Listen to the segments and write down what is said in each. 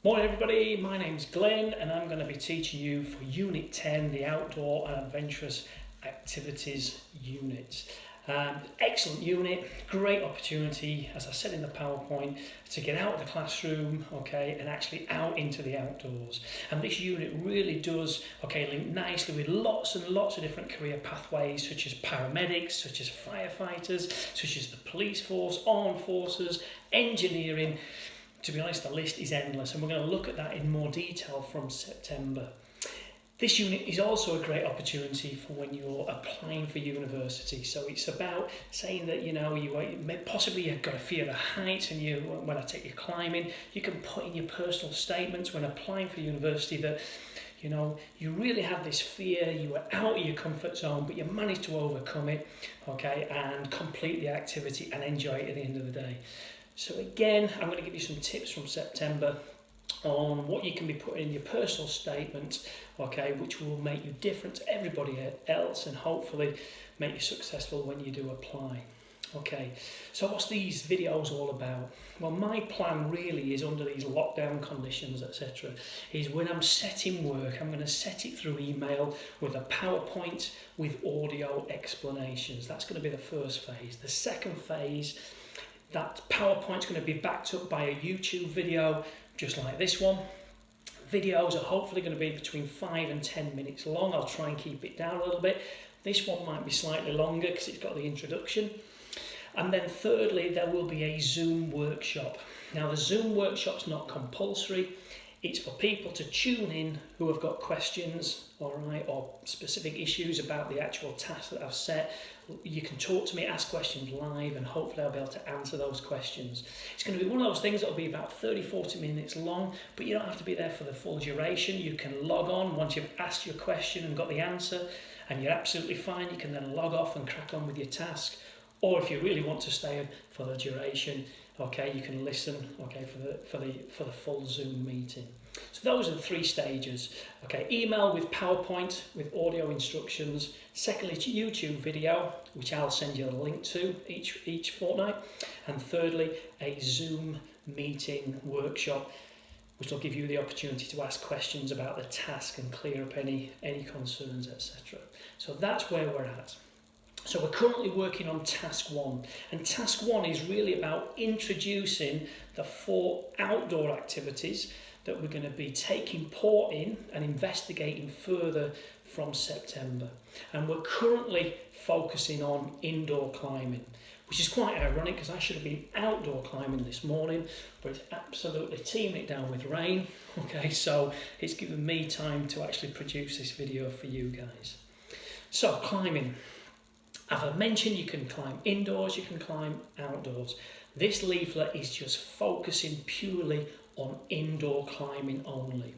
Morning everybody, my name's Glenn and I'm going to be teaching you for Unit 10, the Outdoor and Adventurous Activities Unit. Excellent unit, great opportunity, as I said in the PowerPoint, to get out of the classroom, and actually out into the outdoors. And this unit really does, link nicely with lots and lots of different career pathways, such as paramedics, such as firefighters, such as the police force, armed forces, engineering. To be honest, the list is endless, and we're going to look at that in more detail from September. This unit is also a great opportunity for when you're applying for university. So it's about saying that, possibly you've got a fear of heights, and when I take you climbing, you can put in your personal statements when applying for university that, you really have this fear, you are out of your comfort zone, but you managed to overcome it, and complete the activity and enjoy it at the end of the day. So again, I'm going to give you some tips from September on what you can be putting in your personal statement, which will make you different to everybody else and hopefully make you successful when you do apply. So what's these videos all about? Well, my plan really is under these lockdown conditions, etc., is when I'm setting work, I'm going to set it through email with a PowerPoint with audio explanations. That's going to be the first phase. The second phase, that PowerPoint's going to be backed up by a YouTube video, just like this one. Videos are hopefully going to be between 5 and 10 minutes long. I'll try and keep it down a little bit. This one might be slightly longer because it's got the introduction. And then thirdly, there will be a Zoom workshop. Now, the Zoom workshop's not compulsory. It's for people to tune in who have got questions, or specific issues about the actual task that I've set. You can talk to me, ask questions live, and hopefully I'll be able to answer those questions. It's going to be one of those things that will be about 30-40 minutes long, but you don't have to be there for the full duration. You can log on once you've asked your question and got the answer, and you're absolutely fine. You can then log off and crack on with your task. Or if you really want to stay for the duration, you can listen, for the full Zoom meeting. So those are the three stages. Email with PowerPoint with audio instructions. Secondly, YouTube video, which I'll send you a link to each fortnight. And thirdly, a Zoom meeting workshop, which will give you the opportunity to ask questions about the task and clear up any concerns, etc. So that's where we're at. So we're currently working on task 1, and task 1 is really about introducing the 4 outdoor activities that we're going to be taking part in and investigating further from September. And we're currently focusing on indoor climbing, which is quite ironic because I should have been outdoor climbing this morning, but it's absolutely teeming it down with rain. So it's given me time to actually produce this video for you guys. So climbing. As I mentioned, you can climb indoors, you can climb outdoors. This leaflet is just focusing purely on indoor climbing only.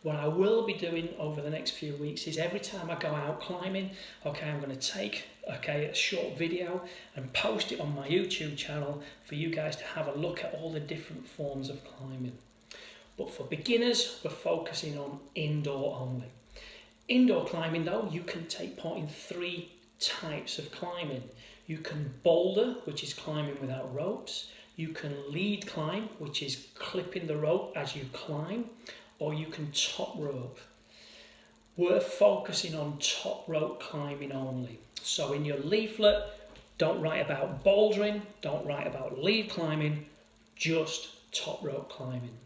What I will be doing over the next few weeks is every time I go out climbing, I'm going to take a short video and post it on my YouTube channel for you guys to have a look at all the different forms of climbing. But for beginners, we're focusing on indoor only. Indoor climbing though, you can take part in 3 types of climbing. You can boulder, which is climbing without ropes. You can lead climb, which is clipping the rope as you climb, or you can top rope. We're focusing on top rope climbing only. So in your leaflet, don't write about bouldering, don't write about lead climbing, just top rope climbing.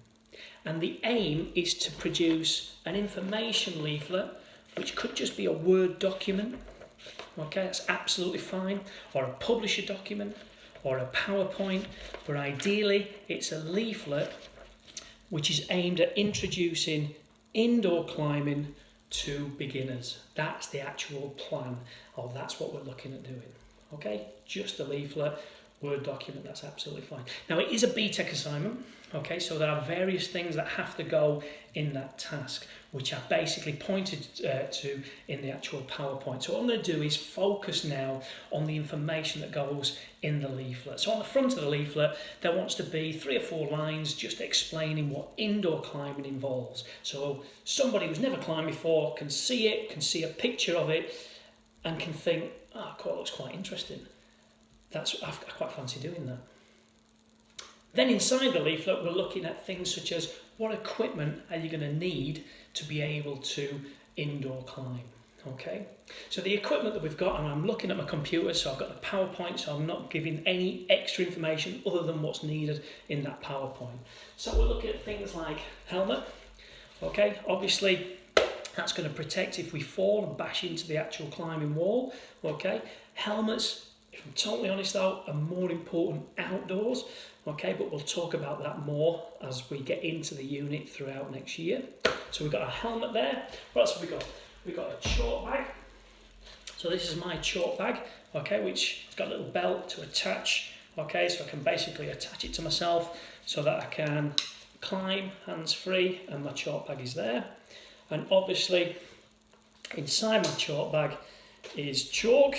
And the aim is to produce an information leaflet, which could just be a Word document. That's absolutely fine, or a publisher document, or a PowerPoint, but ideally it's a leaflet which is aimed at introducing indoor climbing to beginners. That's the actual plan, or that's what we're looking at doing. Just a leaflet, Word document, that's absolutely fine. Now it is a BTEC assignment, so there are various things that have to go in that task, which I basically pointed to in the actual PowerPoint. So what I'm going to do is focus now on the information that goes in the leaflet. So on the front of the leaflet, there wants to be 3 or 4 lines just explaining what indoor climbing involves. So somebody who's never climbed before can see it, can see a picture of it, and can think, that looks quite interesting. I quite fancy doing that. Then inside the leaflet, we're looking at things such as what equipment are you going to need to be able to indoor climb. Okay, so the equipment that we've got, and I'm looking at my computer, so I've got the PowerPoint, so I'm not giving any extra information other than what's needed in that PowerPoint. So we're looking at things like helmet. Okay, obviously that's going to protect if we fall and bash into the actual climbing wall. Okay, helmets, if I'm totally honest though, are more important outdoors. Okay, but we'll talk about that more as we get into the unit throughout next year. So we've got a helmet there. What else have we got? We've got a chalk bag. So this is my chalk bag, okay, which has got a little belt to attach, okay, so I can basically attach it to myself so that I can climb hands-free, and my chalk bag is there. And obviously, inside my chalk bag is chalk,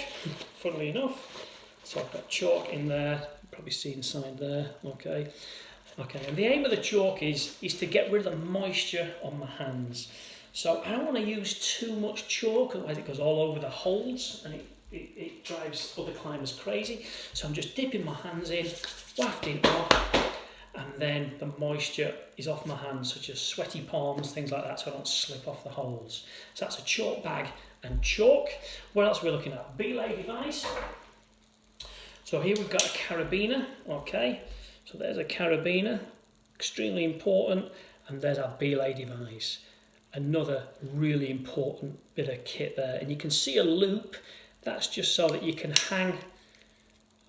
funnily enough. So I've got chalk in there, probably see inside there, okay. Okay, and the aim of the chalk is to get rid of the moisture on my hands. So I don't want to use too much chalk, otherwise it goes all over the holes and it drives other climbers crazy. So I'm just dipping my hands in, wafting off, and then the moisture is off my hands, such as sweaty palms, things like that, so I don't slip off the holes. So that's a chalk bag and chalk. What else are we looking at? Belay device. So here we've got a carabiner, okay. So there's a carabiner, extremely important, and there's our belay device. Another really important bit of kit there, and you can see a loop. That's just so that you can hang,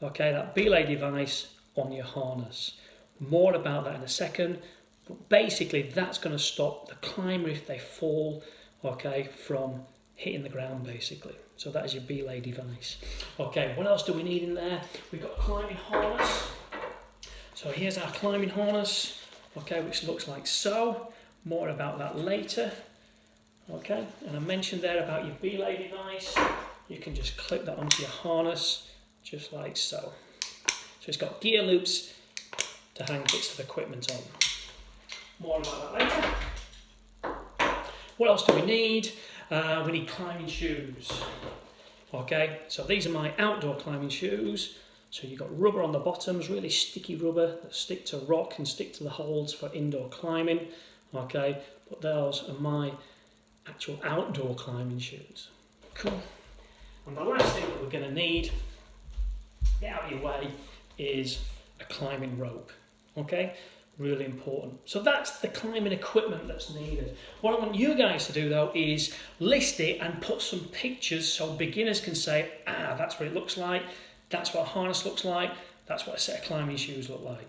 okay, that belay device on your harness. More about that in a second, but basically that's going to stop the climber if they fall, okay, from hitting the ground basically. So that is your belay device. Okay, what else do we need in there? We've got a climbing harness. So here's our climbing harness, okay, which looks like so. More about that later. Okay, and I mentioned there about your belay device. You can just clip that onto your harness, just like so. So it's got gear loops to hang bits of equipment on. More about that later. What else do we need? We need climbing shoes. Okay, so these are my outdoor climbing shoes. So you've got rubber on the bottoms, really sticky rubber that stick to rock and stick to the holds for indoor climbing. Okay, but those are my actual outdoor climbing shoes. Cool. And the last thing that we're going to need, get out of your way, is a climbing rope. Okay, really important. So that's the climbing equipment that's needed. What I want you guys to do though is list it and put some pictures so beginners can say, ah, that's what it looks like, that's what a harness looks like, that's what a set of climbing shoes look like.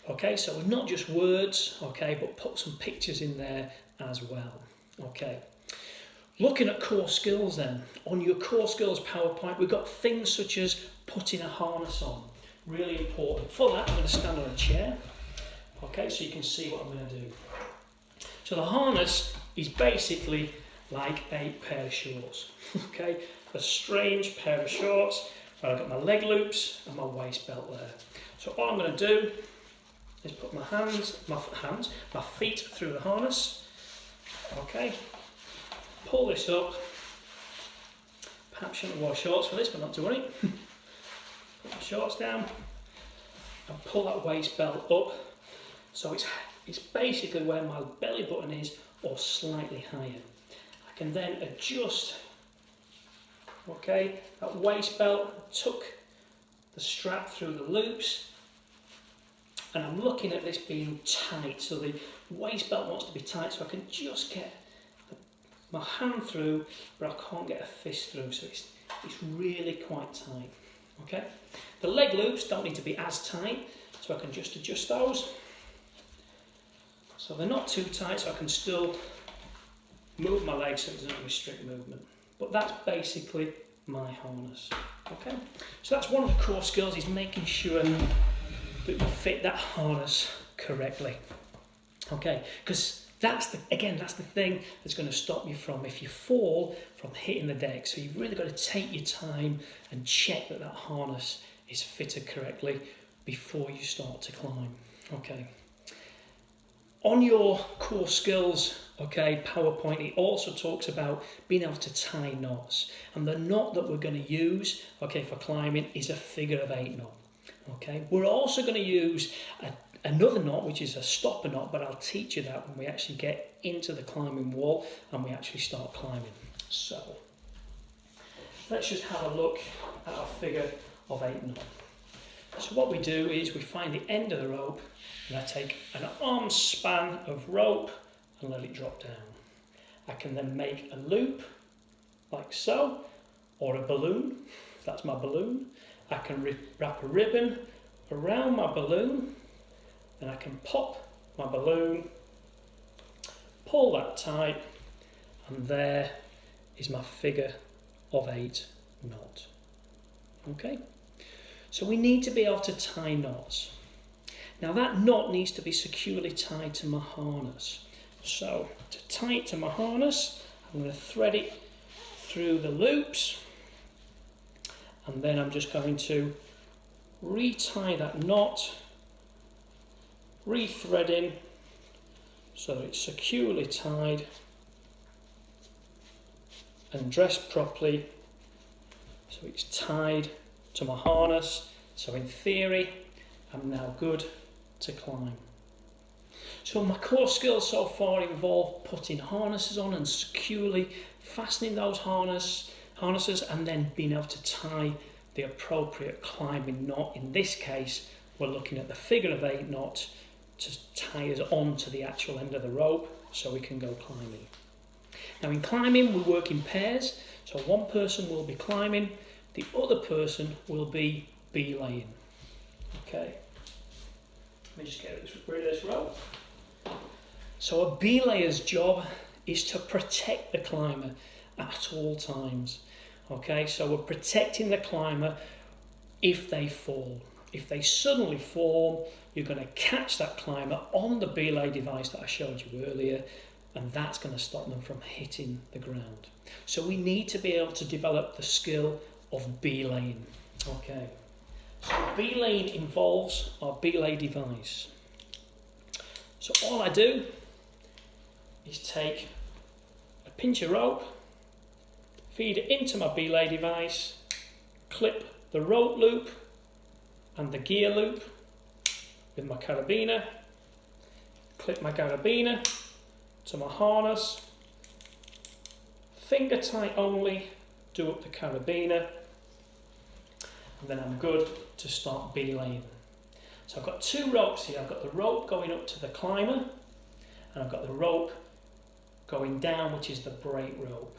Okay, so not just words, okay, but put some pictures in there as well. Okay, looking at core skills then. On your core skills PowerPoint, we've got things such as putting a harness on. Really important. For that, I'm going to stand on a chair. Okay, so you can see what I'm going to do. So the harness is basically like a pair of shorts. Okay, a strange pair of shorts. I've got my leg loops and my waist belt there. So all I'm going to do is put my feet through the harness. Okay, pull this up. Perhaps shouldn't wear shorts for this, but not to worry. Put my shorts down and pull that waist belt up. So it's basically where my belly button is, or slightly higher. I can then adjust, okay, that waist belt, tuck the strap through the loops, and I'm looking at this being tight, so the waist belt wants to be tight, so I can just get my hand through, but I can't get a fist through, so it's really quite tight. Okay, the leg loops don't need to be as tight, so I can just adjust those. So they're not too tight, so I can still move my legs so it doesn't restrict movement. But that's basically my harness. Okay, so that's one of the core skills, is making sure that you fit that harness correctly. Okay, because that's the thing that's going to stop you from, if you fall, from hitting the deck. So you've really got to take your time and check that that harness is fitted correctly before you start to climb. Okay. On your core skills, okay, PowerPoint, it also talks about being able to tie knots. And the knot that we're going to use, okay, for climbing is a figure of 8 knot. Okay, we're also going to use another knot, which is a stopper knot, but I'll teach you that when we actually get into the climbing wall and we actually start climbing. So let's just have a look at our figure of 8 knot. So what we do is we find the end of the rope, and I take an arm span of rope and let it drop down. I can then make a loop like so, or a balloon. That's my balloon. I can wrap a ribbon around my balloon, and I can pop my balloon, pull that tight, and there is my figure of 8 knot. Okay, so we need to be able to tie knots. Now that knot needs to be securely tied to my harness. So to tie it to my harness, I'm going to thread it through the loops, and then I'm just going to retie that knot, re-threading so that it's securely tied and dressed properly, so it's tied to my harness. So in theory, I'm now good to climb. So my core skills so far involve putting harnesses on and securely fastening those harnesses, and then being able to tie the appropriate climbing knot. In this case, we're looking at the figure of 8 knot to tie us on to the actual end of the rope so we can go climbing. Now in climbing, we work in pairs, so one person will be climbing, the other person will be belaying. Okay, let me just get rid of this rope. So a belayer's job is to protect the climber at all times. Okay, so we're protecting the climber if they fall. If they suddenly fall, you're going to catch that climber on the belay device that I showed you earlier, and that's going to stop them from hitting the ground. So we need to be able to develop the skill of belaying. Okay, so belaying involves our belay device. So all I do is take a pinch of rope, feed it into my belay device, clip the rope loop and the gear loop with my carabiner, clip my carabiner to my harness, finger tight only, do up the carabiner, and then I'm good to start belaying. So I've got 2 ropes here. I've got the rope going up to the climber, and I've got the rope going down, which is the brake rope.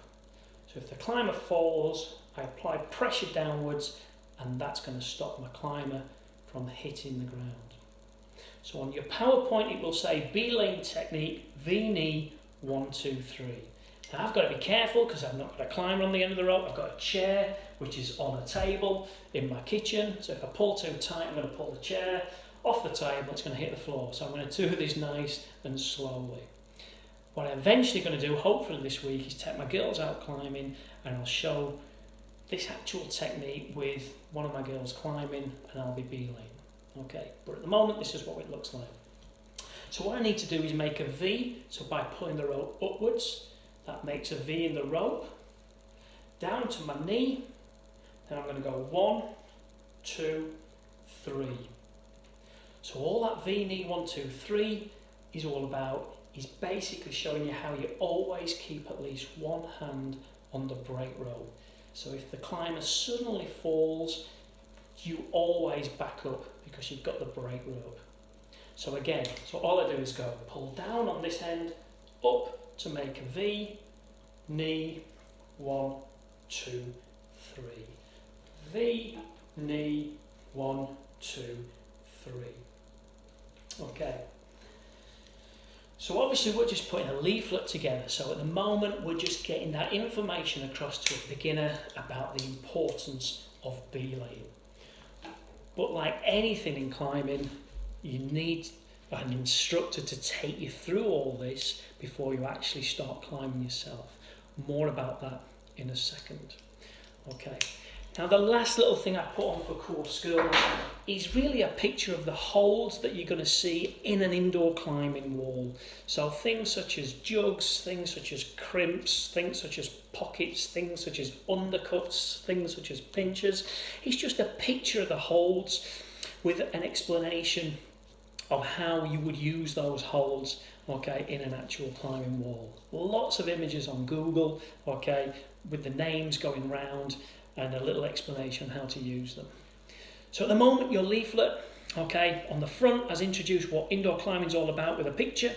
So if the climber falls, I apply pressure downwards, and that's going to stop my climber from hitting the ground. So on your PowerPoint, it will say belaying technique, V-knee, 1, 2, 3. Now I've got to be careful because I've not got a climber on the end of the rope. I've got a chair which is on a table in my kitchen. So if I pull too tight, I'm going to pull the chair off the table. It's going to hit the floor. So I'm going to do this nice and slowly. What I'm eventually going to do, hopefully this week, is take my girls out climbing, and I'll show this actual technique with one of my girls climbing, and I'll be belaying. Okay, but at the moment this is what it looks like. So what I need to do is make a V. So by pulling the rope upwards, that makes a V in the rope, down to my knee, then I'm going to go 1, 2, 3. So all that V knee 1, 2, 3 is all about is basically showing you how you always keep at least one hand on the brake rope. So if the climber suddenly falls, you always back up because you've got the brake rope. So again, so all I do is go pull down on this end, up to make a V, knee, 1, 2, 3. V, knee, 1, 2, 3. Okay. So obviously we're just putting a leaflet together. So at the moment we're just getting that information across to a beginner about the importance of belaying. But like anything in climbing, you need an instructor to take you through all this before you actually start climbing yourself. More about that in a second. Okay. Now the last little thing I put on for core skills is really a picture of the holes that you're going to see in an indoor climbing wall. So things such as jugs, things such as crimps, things such as pockets, things such as undercuts, things such as pinchers. It's just a picture of the holes with an explanation of how you would use those holds, okay, in an actual climbing wall. Lots of images on Google, okay, with the names going round and a little explanation how to use them. So at the moment, your leaflet, okay, on the front has introduced what indoor climbing is all about with a picture.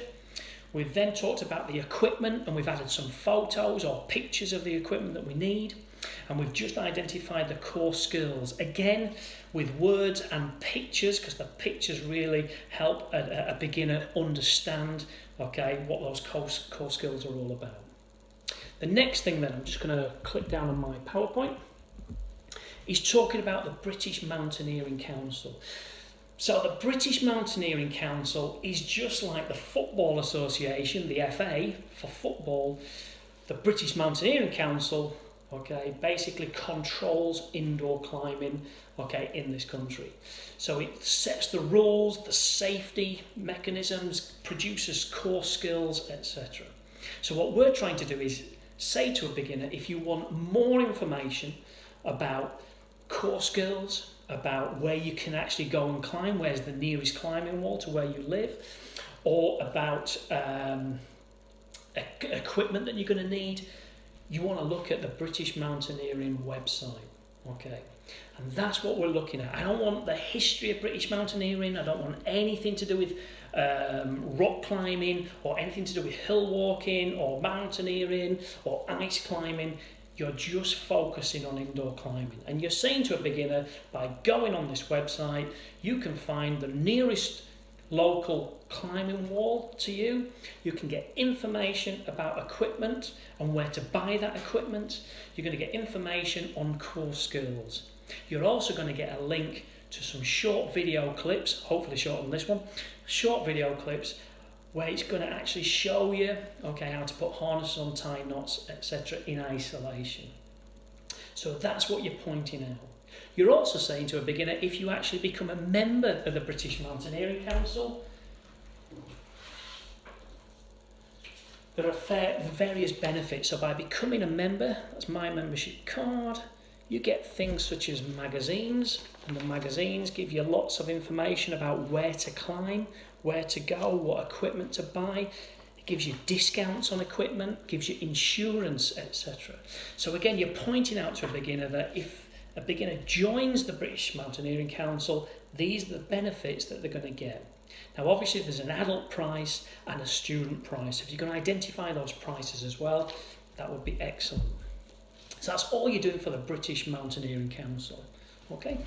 We've then talked about the equipment, and we've added some photos or pictures of the equipment that we need. And we've just identified the core skills, again with words and pictures, because the pictures really help a beginner understand, okay, what those core skills are all about. The next thing then, I'm just going to click down on my PowerPoint, is talking about the British Mountaineering Council. So the British Mountaineering Council is just like the Football Association, the FA for football. The British Mountaineering Council, okay, basically controls indoor climbing, okay, in this country. So it sets the rules, the safety mechanisms, produces core skills, etc. So what we're trying to do is say to a beginner, if you want more information about core skills, about where you can actually go and climb, where's the nearest climbing wall to where you live, or about equipment that you're going to need, you want to look at the British Mountaineering website, okay? And that's what we're looking at. I don't want the history of British mountaineering. I don't want anything to do with rock climbing or anything to do with hill walking or mountaineering or ice climbing. You're just focusing on indoor climbing. And you're saying to a beginner, by going on this website, you can find the nearest local climbing wall to you. You can get information about equipment and where to buy that equipment. You're going to get information on core skills. You're also going to get a link to some short video clips, hopefully shorter than this one, short video clips where it's going to actually show you, okay, how to put harnesses on, tie knots, etc. in isolation. So that's what you're pointing out. You're also saying to a beginner, if you actually become a member of the British Mountaineering Council, there are various benefits. So by becoming a member, that's my membership card, you get things such as magazines, and the magazines give you lots of information about where to climb, where to go, what equipment to buy. It gives you discounts on equipment, gives you insurance, etc. So again, you're pointing out to a beginner that if a beginner joins the British Mountaineering Council, these are the benefits that they're going to get. Now obviously there's an adult price and a student price. If you can identify those prices as well, that would be excellent. So that's all you're doing for the British Mountaineering Council. Okay?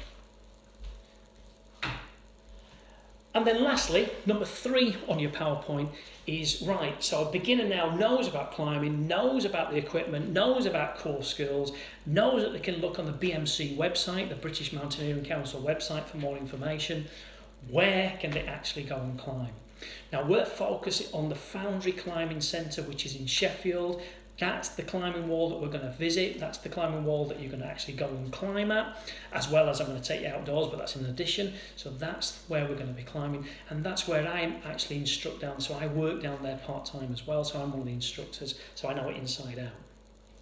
And then lastly, number 3 on your PowerPoint is, right, so a beginner now knows about climbing, knows about the equipment, knows about core skills, knows that they can look on the BMC website, the British Mountaineering Council website, for more information. Where can they actually go and climb? Now we're focusing on the Foundry Climbing Centre, which is in Sheffield. That's the climbing wall that we're going to visit. That's the climbing wall that you're going to actually go and climb at, as well as I'm going to take you outdoors, but that's in addition. So that's where we're going to be climbing, and that's where I'm actually instruct down. So I work down there part-time as well, so I'm one of the instructors, so I know it inside out.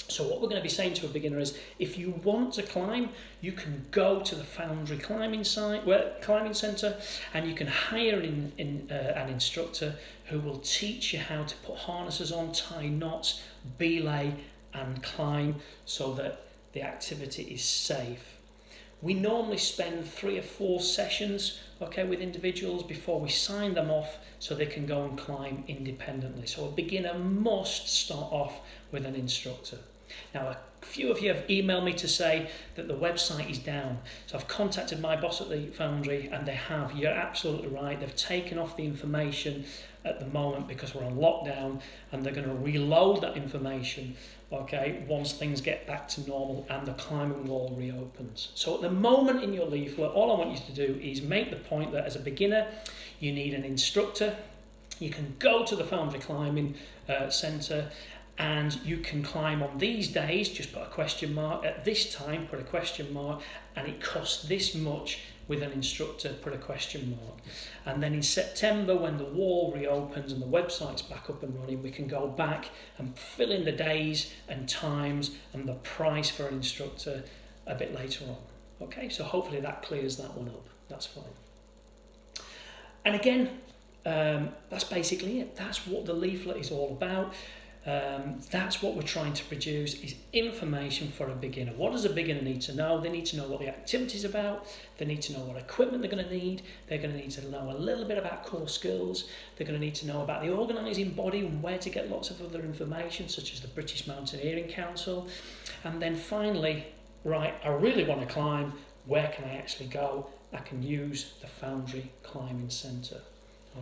So what we're going to be saying to a beginner is, if you want to climb, you can go to the Foundry Climbing Centre, and you can hire an instructor who will teach you how to put harnesses on, tie knots, belay and climb so that the activity is safe. We normally spend 3 or 4 sessions, okay, with individuals before we sign them off so they can go and climb independently. So a beginner must start off with an instructor. Now, a few of you have emailed me to say that the website is down. So I've contacted my boss at the Foundry, and they have. You're absolutely right. They've taken off the information at the moment because we're on lockdown, and they're going to reload that information, okay, once things get back to normal and the climbing wall reopens. So at the moment in your leaflet, all I want you to do is make the point that as a beginner, you need an instructor. You can go to the Foundry Climbing Centre, and you can climb on these days, just put a question mark. At this time, put a question mark, and it costs this much with an instructor, put a question mark. And then in September, when the wall reopens and the website's back up and running, we can go back and fill in the days and times and the price for an instructor a bit later on. Okay, so hopefully that clears that one up. That's fine. And again, that's basically it. That's what the leaflet is all about. That's what we're trying to produce, is information for a beginner. What does a beginner need to know? They need to know what the activity is about. They need to know what equipment they're going to need. They're going to need to know a little bit about core skills. They're going to need to know about the organising body and where to get lots of other information, such as the British Mountaineering Council. And then finally, right, I really want to climb. Where can I actually go? I can use the Foundry Climbing Centre.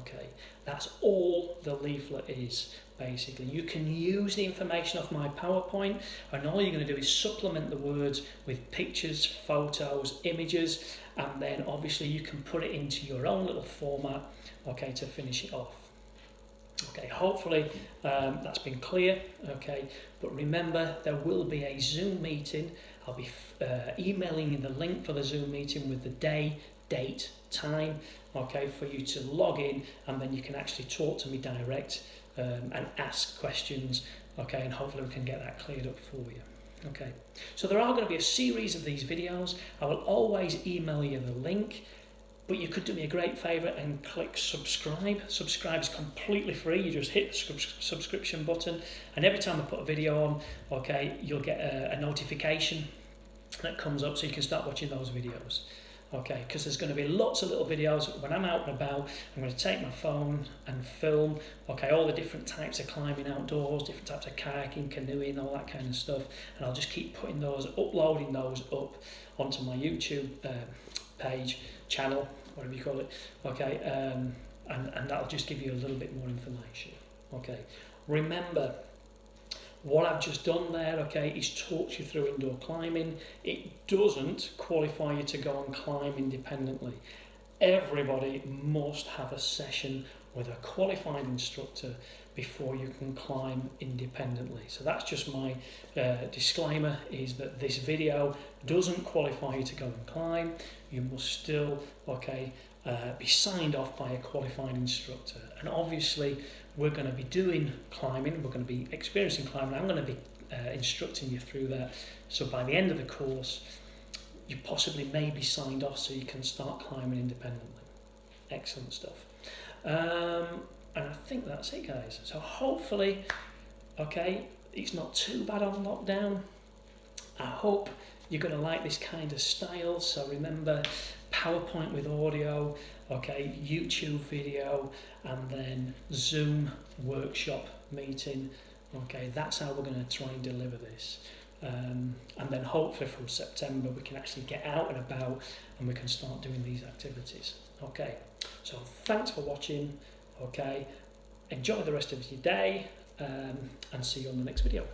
Okay, that's all the leaflet is, basically. You can use the information off my PowerPoint, and all you're going to do is supplement the words with pictures, photos, images, and then obviously you can put it into your own little format, okay, to finish it off. Okay, hopefully that's been clear, okay, but remember there will be a Zoom meeting. I'll be emailing you the link for the Zoom meeting with the day, date, time, okay, for you to log in, and then you can actually talk to me direct and ask questions, okay, and hopefully we can get that cleared up for you. Okay, so there are going to be a series of these videos. I will always email you the link, but you could do me a great favour and click subscribe. Subscribe is completely free. You just hit the subscription button, and every time I put a video on, okay, you'll get a notification that comes up, so you can start watching those videos. Okay, because there's going to be lots of little videos when I'm out and about. I'm going to take my phone and film, okay, all the different types of climbing outdoors, different types of kayaking, canoeing, all that kind of stuff, and I'll just keep putting those, uploading those up onto my YouTube page, channel, whatever you call it, okay, and that'll just give you a little bit more information. Okay, remember, what I've just done there, okay, is talk you through indoor climbing. It doesn't qualify you to go and climb independently. Everybody must have a session with a qualified instructor before you can climb independently. So that's just my disclaimer, is that this video doesn't qualify you to go and climb. You must still, okay, be signed off by a qualified instructor. And obviously we're going to be doing climbing, we're going to be experiencing climbing, I'm going to be instructing you through that. So by the end of the course, you possibly may be signed off so you can start climbing independently. Excellent stuff. And I think that's it, guys. So hopefully, okay, it's not too bad on lockdown. I hope you're going to like this kind of style. So remember, PowerPoint with audio, okay, YouTube video, and then Zoom workshop meeting. Okay, that's how we're going to try and deliver this. And then hopefully from September we can actually get out and about and we can start doing these activities. Okay, so thanks for watching. Okay, enjoy the rest of your day, and see you on the next video.